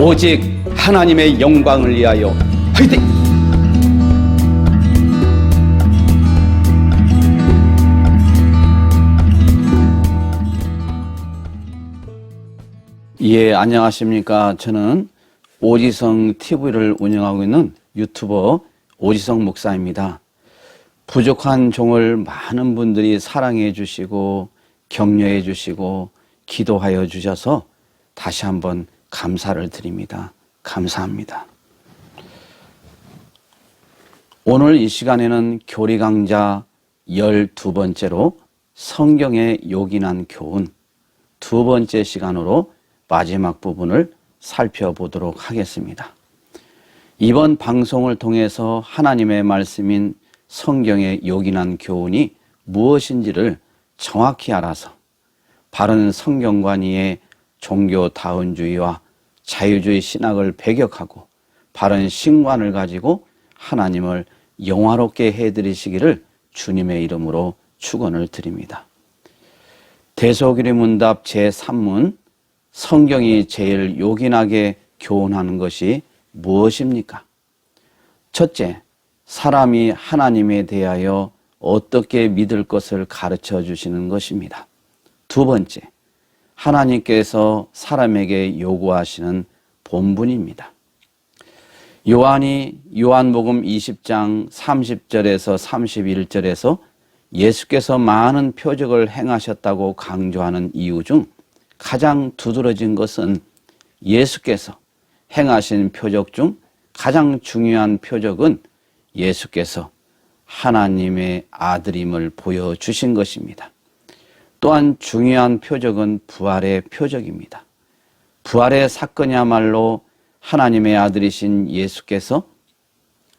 오직 하나님의 영광을 위하여 화이팅! 예, 안녕하십니까. 저는 오지성 TV를 운영하고 있는 유튜버 오지성 목사입니다. 부족한 종을 많은 분들이 사랑해 주시고 격려해 주시고 기도하여 주셔서 다시 한번 감사를 드립니다. 감사합니다. 오늘 이 시간에는 교리 강좌 12번째로 성경에 요긴한 교훈 두 번째 시간으로 마지막 부분을 살펴보도록 하겠습니다. 이번 방송을 통해서 하나님의 말씀인 성경에 요긴한 교훈이 무엇인지를 정확히 알아서 바른 성경관 위에 종교다운주의와 자유주의 신학을 배격하고 바른 신관을 가지고 하나님을 영화롭게 해드리시기를 주님의 이름으로 축원을 드립니다. 대소기리 문답 제3문 성경이 제일 요긴하게 교훈하는 것이 무엇입니까? 첫째, 사람이 하나님에 대하여 어떻게 믿을 것을 가르쳐 주시는 것입니다. 두 번째, 하나님께서 사람에게 요구하시는 본분입니다. 요한이 요한복음 20장 30절에서 31절에서 예수께서 많은 표적을 행하셨다고 강조하는 이유 중 가장 두드러진 것은 예수께서 행하신 표적 중 가장 중요한 표적은 예수께서 하나님의 아들임을 보여주신 것입니다. 또한 중요한 표적은 부활의 표적입니다. 부활의 사건이야말로 하나님의 아들이신 예수께서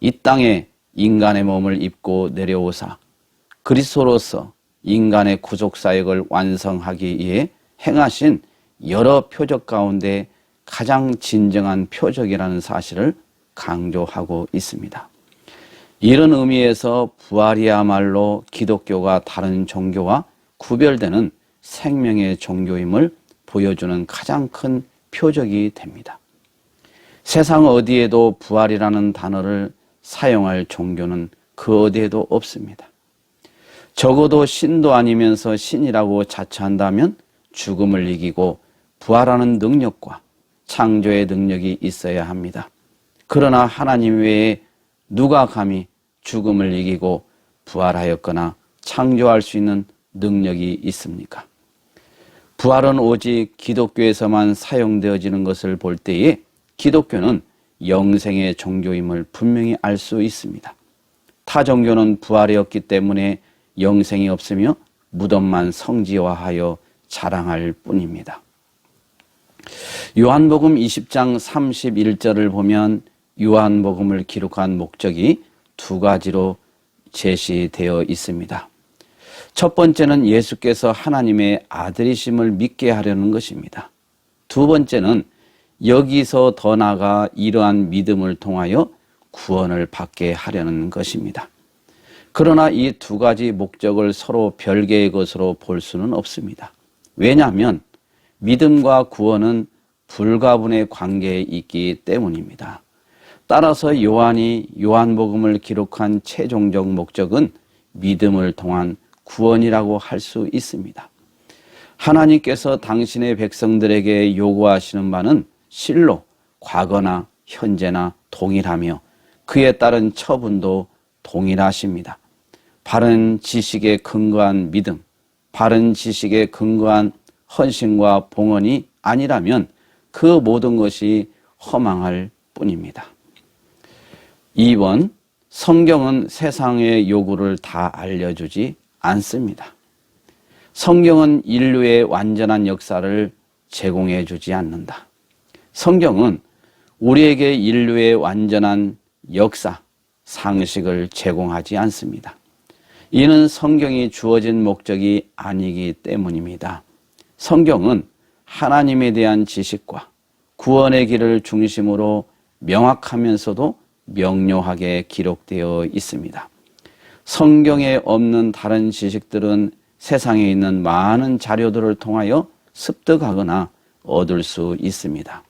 이 땅에 인간의 몸을 입고 내려오사 그리스도로서 인간의 구속사역을 완성하기 위해 행하신 여러 표적 가운데 가장 진정한 표적이라는 사실을 강조하고 있습니다. 이런 의미에서 부활이야말로 기독교가 다른 종교와 구별되는 생명의 종교임을 보여주는 가장 큰 표적이 됩니다. 세상 어디에도 부활이라는 단어를 사용할 종교는 그 어디에도 없습니다. 적어도 신도 아니면서 신이라고 자처한다면 죽음을 이기고 부활하는 능력과 창조의 능력이 있어야 합니다. 그러나 하나님 외에 누가 감히 죽음을 이기고 부활하였거나 창조할 수 있는 능력이 있습니까? 부활은 오직 기독교에서만 사용되어지는 것을 볼 때에 기독교는 영생의 종교임을 분명히 알 수 있습니다. 타 종교는 부활이 없기 때문에 영생이 없으며 무덤만 성지화하여 자랑할 뿐입니다. 요한복음 20장 31절을 보면 요한복음을 기록한 목적이 두 가지로 제시되어 있습니다. 첫 번째는 예수께서 하나님의 아들이심을 믿게 하려는 것입니다. 두 번째는 여기서 더 나아가 이러한 믿음을 통하여 구원을 받게 하려는 것입니다. 그러나 이 두 가지 목적을 서로 별개의 것으로 볼 수는 없습니다. 왜냐하면 믿음과 구원은 불가분의 관계에 있기 때문입니다. 따라서 요한이 요한복음을 기록한 최종적 목적은 믿음을 통한 구원이라고 할 수 있습니다. 하나님께서 당신의 백성들에게 요구하시는 바는 실로 과거나 현재나 동일하며 그에 따른 처분도 동일하십니다. 바른 지식에 근거한 믿음, 바른 지식에 근거한 헌신과 봉헌이 아니라면 그 모든 것이 허망할 뿐입니다. 2번, 성경은 세상의 요구를 다 알려주지 않습니다. 성경은 인류의 완전한 역사를 제공해 주지 않는다. 성경은 우리에게 인류의 완전한 역사, 상식을 제공하지 않습니다. 이는 성경이 주어진 목적이 아니기 때문입니다. 성경은 하나님에 대한 지식과 구원의 길을 중심으로 명확하면서도 명료하게 기록되어 있습니다. 성경에 없는 다른 지식들은 세상에 있는 많은 자료들을 통하여 습득하거나 얻을 수 있습니다.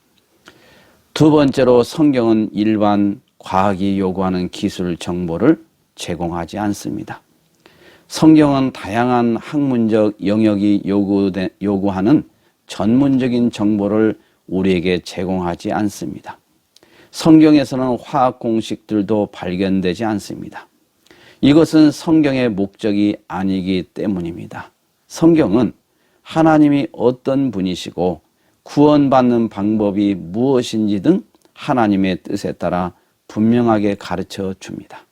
두 번째로 성경은 일반 과학이 요구하는 기술 정보를 제공하지 않습니다. 성경은 다양한 학문적 영역이 요구하는 전문적인 정보를 우리에게 제공하지 않습니다. 성경에서는 화학 공식들도 발견되지 않습니다. 이것은 성경의 목적이 아니기 때문입니다. 성경은 하나님이 어떤 분이시고 구원받는 방법이 무엇인지 등 하나님의 뜻에 따라 분명하게 가르쳐 줍니다.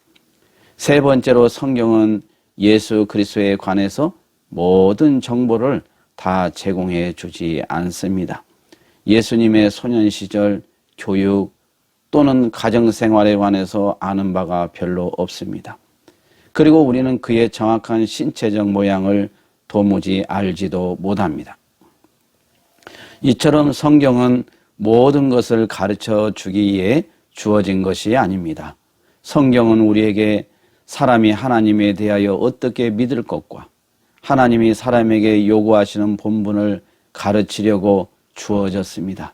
세 번째로 성경은 예수 그리스도에 관해서 모든 정보를 다 제공해 주지 않습니다. 예수님의 소년 시절, 교육 또는 가정생활에 관해서 아는 바가 별로 없습니다. 그리고 우리는 그의 정확한 신체적 모양을 도무지 알지도 못합니다. 이처럼 성경은 모든 것을 가르쳐 주기 위해 주어진 것이 아닙니다. 성경은 우리에게 사람이 하나님에 대하여 어떻게 믿을 것과 하나님이 사람에게 요구하시는 본분을 가르치려고 주어졌습니다.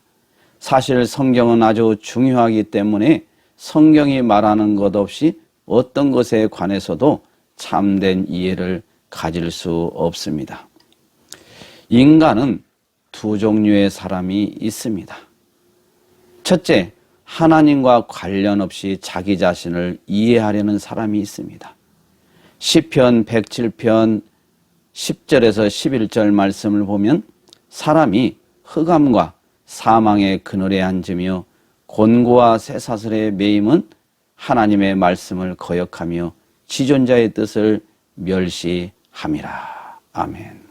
사실 성경은 아주 중요하기 때문에 성경이 말하는 것 없이 어떤 것에 관해서도 참된 이해를 가질 수 없습니다. 인간은 두 종류의 사람이 있습니다. 첫째, 하나님과 관련 없이 자기 자신을 이해하려는 사람이 있습니다. 시편 107편 10절에서 11절 말씀을 보면 사람이 흑암과 사망의 그늘에 앉으며 곤고와 쇠사슬에 매임은 하나님의 말씀을 거역하며 지존자의 뜻을 멸시함이라. 아멘.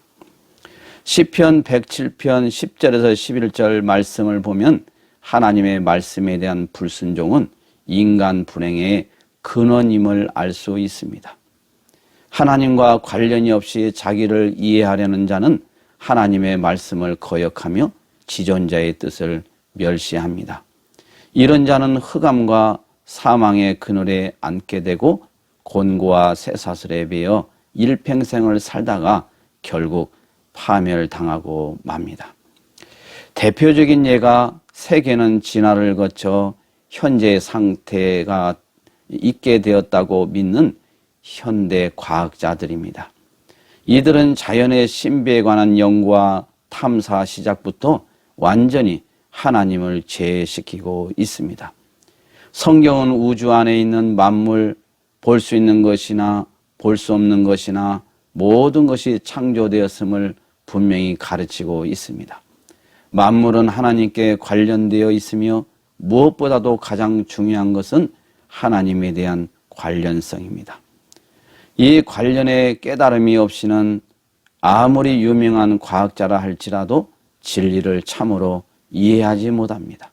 시편 107편 10절에서 11절 말씀을 보면 하나님의 말씀에 대한 불순종은 인간 불행의 근원임을 알 수 있습니다. 하나님과 관련이 없이 자기를 이해하려는 자는 하나님의 말씀을 거역하며 지존자의 뜻을 멸시합니다. 이런 자는 흑암과 사망의 그늘에 앉게 되고 곤고와 쇠사슬에 베어 일평생을 살다가 결국 파멸당하고 맙니다. 대표적인 예가 세계는 진화를 거쳐 현재 상태가 있게 되었다고 믿는 현대 과학자들입니다. 이들은 자연의 신비에 관한 연구와 탐사 시작부터 완전히 하나님을 제외시키고 있습니다. 성경은 우주 안에 있는 만물, 볼 수 있는 것이나 볼 수 없는 것이나 모든 것이 창조되었음을 분명히 가르치고 있습니다. 만물은 하나님께 관련되어 있으며 무엇보다도 가장 중요한 것은 하나님에 대한 관련성입니다. 이 관련의 깨달음이 없이는 아무리 유명한 과학자라 할지라도 진리를 참으로 이해하지 못합니다.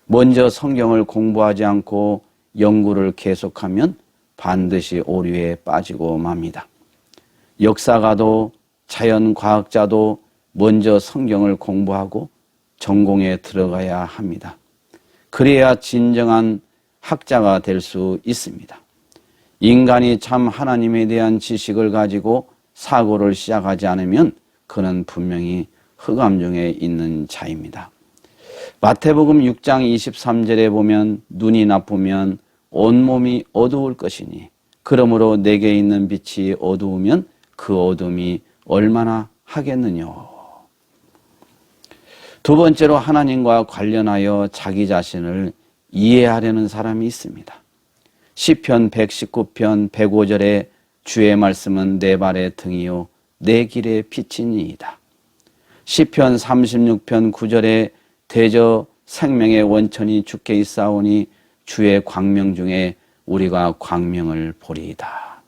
먼저 성경을 공부하지 않고 연구를 계속하면 반드시 오류에 빠지고 맙니다. 역사가도 자연과학자도 먼저 성경을 공부하고 전공에 들어가야 합니다. 그래야 진정한 학자가 될 수 있습니다. 인간이 참 하나님에 대한 지식을 가지고 사고를 시작하지 않으면 그는 분명히 흑암 중에 있는 자입니다. 마태복음 6장 23절에 보면 눈이 나쁘면 온몸이 어두울 것이니 그러므로 내게 있는 빛이 어두우면 그 어둠이 얼마나 하겠느냐. 두 번째로 하나님과 관련하여 자기 자신을 이해하려는 사람이 있습니다. 시편 119편 105절에 주의 말씀은 내 발의 등이요 내 길의 빛이니이다. 시편 36편 9절에 대저 생명의 원천이 주께 있사오니 주의 광명 중에 우리가 광명을 보리이다.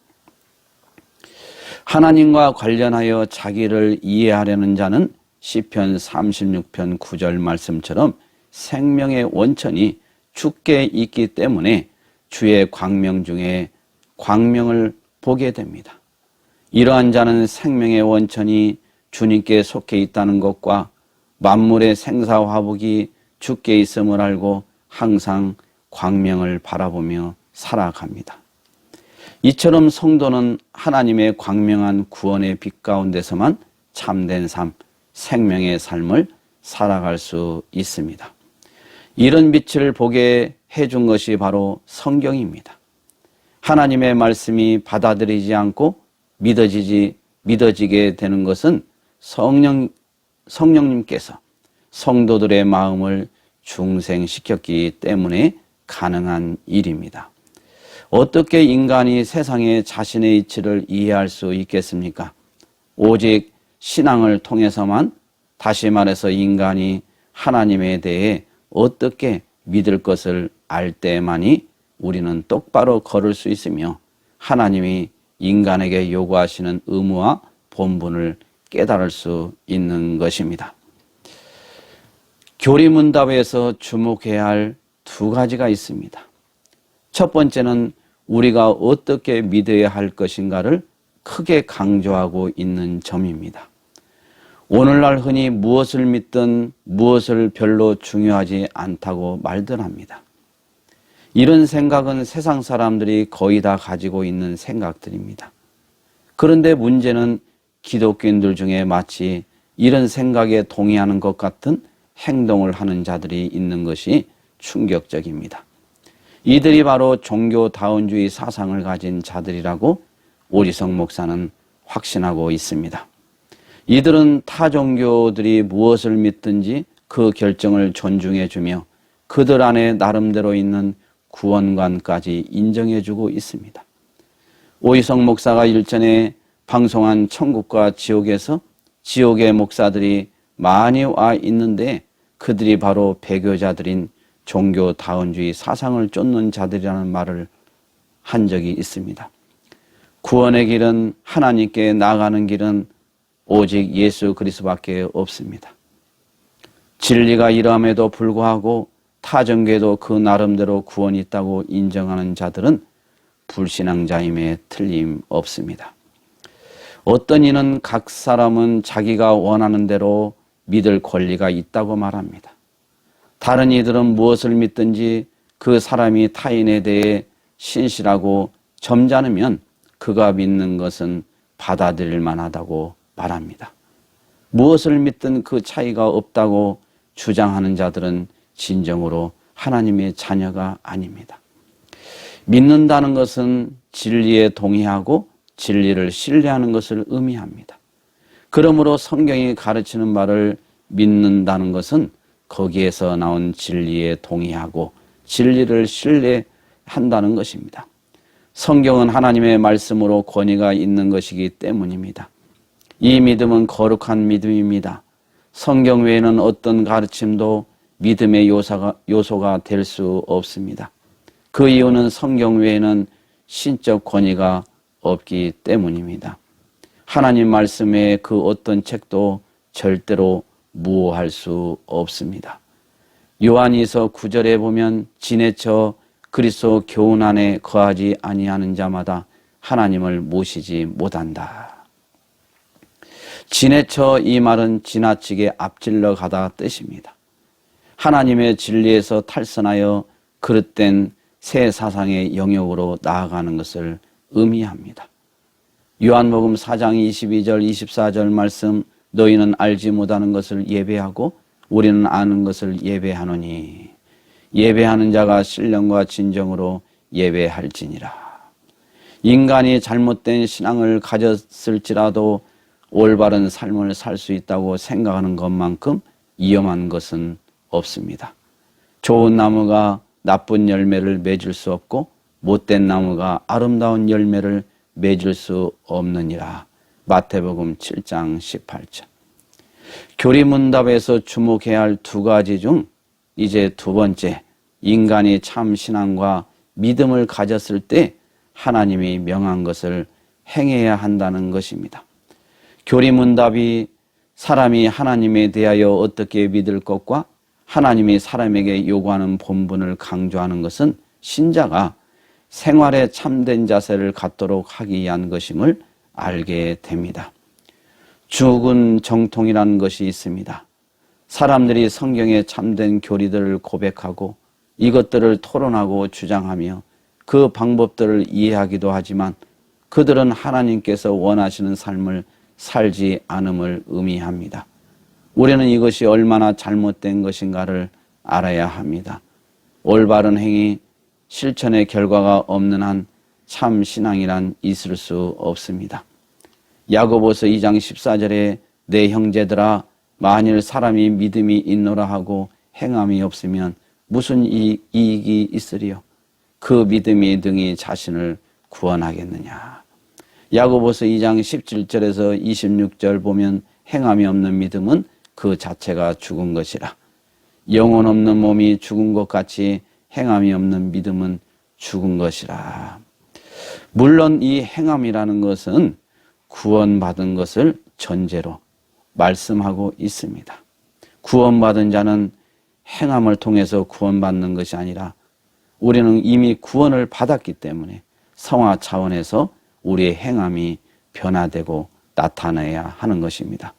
하나님과 관련하여 자기를 이해하려는 자는 시편 36편 9절 말씀처럼 생명의 원천이 주께 있기 때문에 주의 광명 중에 광명을 보게 됩니다. 이러한 자는 생명의 원천이 주님께 속해 있다는 것과 만물의 생사화복이 주께 있음을 알고 항상 광명을 바라보며 살아갑니다. 이처럼 성도는 하나님의 광명한 구원의 빛 가운데서만 참된 삶, 생명의 삶을 살아갈 수 있습니다. 이런 빛을 보게 해준 것이 바로 성경입니다. 하나님의 말씀이 받아들이지 않고 믿어지게 되는 것은 성령님께서 성도들의 마음을 중생시켰기 때문에 가능한 일입니다. 어떻게 인간이 세상에 자신의 이치를 이해할 수 있겠습니까? 오직 신앙을 통해서만, 다시 말해서 인간이 하나님에 대해 어떻게 믿을 것을 알 때만이 우리는 똑바로 걸을 수 있으며 하나님이 인간에게 요구하시는 의무와 본분을 깨달을 수 있는 것입니다. 교리문답에서 주목해야 할 두 가지가 있습니다. 첫 번째는 우리가 어떻게 믿어야 할 것인가를 크게 강조하고 있는 점입니다. 오늘날 흔히 무엇을 믿든 무엇을 별로 중요하지 않다고 말들 합니다. 이런 생각은 세상 사람들이 거의 다 가지고 있는 생각들입니다. 그런데 문제는 기독교인들 중에 마치 이런 생각에 동의하는 것 같은 행동을 하는 자들이 있는 것이 충격적입니다. 이들이 바로 종교다원주의 사상을 가진 자들이라고 오지성 목사는 확신하고 있습니다. 이들은 타 종교들이 무엇을 믿든지 그 결정을 존중해주며 그들 안에 나름대로 있는 구원관까지 인정해주고 있습니다. 오지성 목사가 일전에 방송한 천국과 지옥에서 지옥의 목사들이 많이 와 있는데 그들이 바로 배교자들인 종교다원주의 사상을 쫓는 자들이라는 말을 한 적이 있습니다. 구원의 길은, 하나님께 나아가는 길은 오직 예수 그리스도밖에 없습니다. 진리가 이러함에도 불구하고 타종교에도 그 나름대로 구원이 있다고 인정하는 자들은 불신앙자임에 틀림없습니다. 어떤 이는 각 사람은 자기가 원하는 대로 믿을 권리가 있다고 말합니다. 다른 이들은 무엇을 믿든지 그 사람이 타인에 대해 신실하고 점잖으면 그가 믿는 것은 받아들일 만하다고 말합니다. 무엇을 믿든 그 차이가 없다고 주장하는 자들은 진정으로 하나님의 자녀가 아닙니다. 믿는다는 것은 진리에 동의하고 진리를 신뢰하는 것을 의미합니다. 그러므로 성경이 가르치는 바를 믿는다는 것은 거기에서 나온 진리에 동의하고 진리를 신뢰한다는 것입니다. 성경은 하나님의 말씀으로 권위가 있는 것이기 때문입니다. 이 믿음은 거룩한 믿음입니다. 성경 외에는 어떤 가르침도 믿음의 요소가 될 수 없습니다. 그 이유는 성경 외에는 신적 권위가 없기 때문입니다. 하나님 말씀 외에 그 어떤 책도 절대로 무효할 수 없습니다. 요한이서 9절에 보면 지내쳐 그리스도 교훈 안에 거하지 아니하는 자마다 하나님을 모시지 못한다. 지내쳐, 이 말은 지나치게 앞질러 가다 뜻입니다. 하나님의 진리에서 탈선하여 그릇된 새 사상의 영역으로 나아가는 것을 의미합니다. 요한복음 4장 22절 24절 말씀, 너희는 알지 못하는 것을 예배하고 우리는 아는 것을 예배하노니 예배하는 자가 신령과 진정으로 예배할지니라. 인간이 잘못된 신앙을 가졌을지라도 올바른 삶을 살 수 있다고 생각하는 것만큼 위험한 것은 없습니다. 좋은 나무가 나쁜 열매를 맺을 수 없고 못된 나무가 아름다운 열매를 맺을 수 없느니라. 마태복음 7장 18절. 교리문답에서 주목해야 할 두 가지 중 이제 두 번째, 인간이 참 신앙과 믿음을 가졌을 때 하나님이 명한 것을 행해야 한다는 것입니다. 교리문답이 사람이 하나님에 대하여 어떻게 믿을 것과 하나님이 사람에게 요구하는 본분을 강조하는 것은 신자가 생활에 참된 자세를 갖도록 하기 위한 것임을 알게 됩니다. 죽은 정통이라는 것이 있습니다. 사람들이 성경의 참된 교리들을 고백하고 이것들을 토론하고 주장하며 그 방법들을 이해하기도 하지만 그들은 하나님께서 원하시는 삶을 살지 않음을 의미합니다. 우리는 이것이 얼마나 잘못된 것인가를 알아야 합니다. 올바른 행위, 실천의 결과가 없는 한 참 신앙이란 있을 수 없습니다. 야고보서 2장 14절에 내 형제들아 만일 사람이 믿음이 있노라 하고 행함이 없으면 무슨 이익이 있으리요? 그 믿음이 등이 자신을 구원하겠느냐. 야고보서 2장 17절에서 26절 보면 행함이 없는 믿음은 그 자체가 죽은 것이라. 영혼 없는 몸이 죽은 것 같이 행함이 없는 믿음은 죽은 것이라. 물론 이 행함이라는 것은 구원받은 것을 전제로 말씀하고 있습니다. 구원받은 자는 행함을 통해서 구원받는 것이 아니라 우리는 이미 구원을 받았기 때문에 성화 차원에서 우리의 행함이 변화되고 나타나야 하는 것입니다.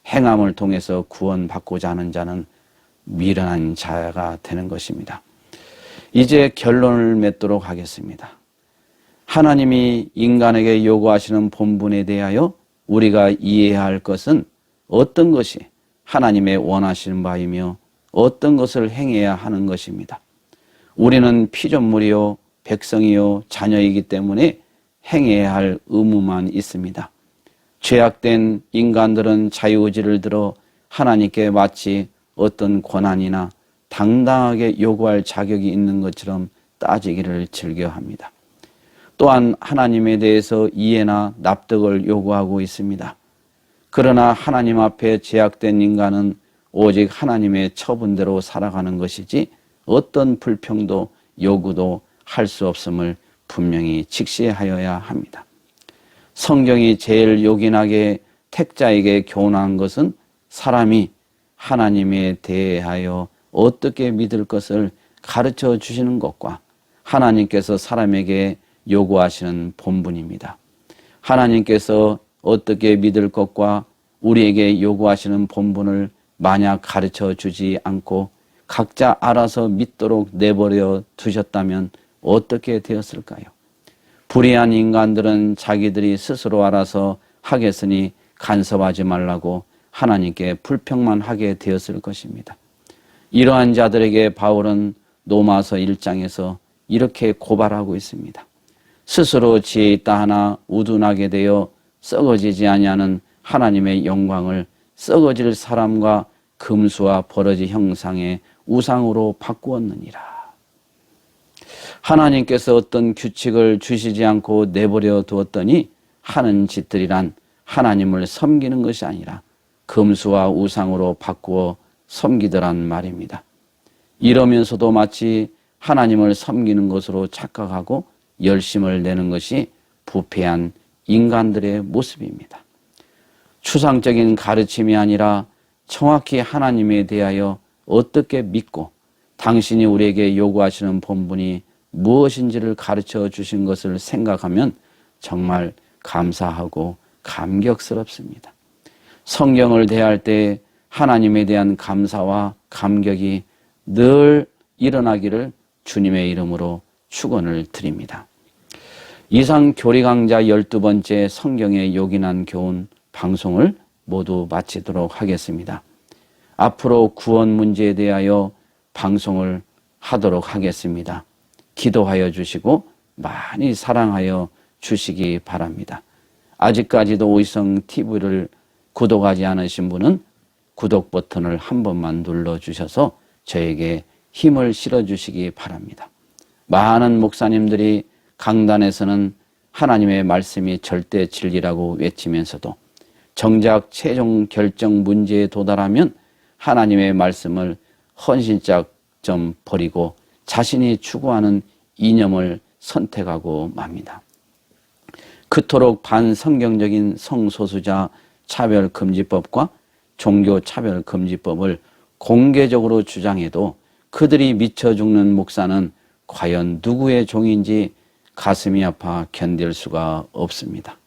행함을 통해서 구원받고자 하는 자는 미련한 자가 되는 것입니다. 이제 결론을 맺도록 하겠습니다. 하나님이 인간에게 요구하시는 본분에 대하여 우리가 이해해야 할 것은 어떤 것이 하나님의 원하시는 바이며 어떤 것을 행해야 하는 것입니다. 우리는 피조물이요 백성이요 자녀이기 때문에 행해야 할 의무만 있습니다. 죄악된 인간들은 자유의지를 들어 하나님께 마치 어떤 권한이나 당당하게 요구할 자격이 있는 것처럼 따지기를 즐겨합니다. 또한 하나님에 대해서 이해나 납득을 요구하고 있습니다. 그러나 하나님 앞에 제약된 인간은 오직 하나님의 처분대로 살아가는 것이지 어떤 불평도 요구도 할 수 없음을 분명히 직시하여야 합니다. 성경이 제일 요긴하게 택자에게 교훈한 것은 사람이 하나님에 대하여 어떻게 믿을 것을 가르쳐 주시는 것과 하나님께서 사람에게 요구하시는 본분입니다. 하나님께서 어떻게 믿을 것과 우리에게 요구하시는 본분을 만약 가르쳐 주지 않고 각자 알아서 믿도록 내버려 두셨다면 어떻게 되었을까요? 불의한 인간들은 자기들이 스스로 알아서 하겠으니 간섭하지 말라고 하나님께 불평만 하게 되었을 것입니다. 이러한 자들에게 바울은 로마서 1장에서 이렇게 고발하고 있습니다. 스스로 지혜 있다 하나 우둔하게 되어 썩어지지 아니하는 하나님의 영광을 썩어질 사람과 금수와 버러지 형상의 우상으로 바꾸었느니라. 하나님께서 어떤 규칙을 주시지 않고 내버려 두었더니 하는 짓들이란 하나님을 섬기는 것이 아니라 금수와 우상으로 바꾸어 섬기더란 말입니다. 이러면서도 마치 하나님을 섬기는 것으로 착각하고 열심을 내는 것이 부패한 인간들의 모습입니다. 추상적인 가르침이 아니라 정확히 하나님에 대하여 어떻게 믿고 당신이 우리에게 요구하시는 본분이 무엇인지를 가르쳐 주신 것을 생각하면 정말 감사하고 감격스럽습니다. 성경을 대할 때 하나님에 대한 감사와 감격이 늘 일어나기를 주님의 이름으로 축원을 드립니다. 이상 교리 강좌 12번째 성경에 요긴한 교훈 방송을 모두 마치도록 하겠습니다. 앞으로 구원 문제에 대하여 방송을 하도록 하겠습니다. 기도하여 주시고 많이 사랑하여 주시기 바랍니다. 아직까지도 오이성 TV를 구독하지 않으신 분은 구독 버튼을 한 번만 눌러주셔서 저에게 힘을 실어주시기 바랍니다. 많은 목사님들이 강단에서는 하나님의 말씀이 절대 진리라고 외치면서도 정작 최종 결정 문제에 도달하면 하나님의 말씀을 헌신짝 좀 버리고 자신이 추구하는 이념을 선택하고 맙니다. 그토록 반성경적인 성소수자 차별금지법과 종교차별금지법을 공개적으로 주장해도 그들이 미쳐 죽는 목사는 과연 누구의 종인지 가슴이 아파 견딜 수가 없습니다.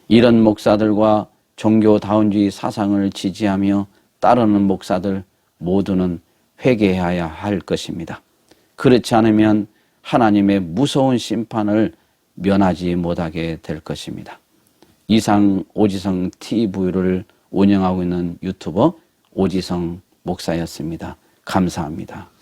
이런 목사들과 종교다운주의 사상을 지지하며 따르는 목사들 모두는 회개해야 할 것입니다. 그렇지 않으면 하나님의 무서운 심판을 면하지 못하게 될 것입니다. 이상 오지성 TV를 운영하고 있는 유튜버 오지성 목사였습니다. 감사합니다.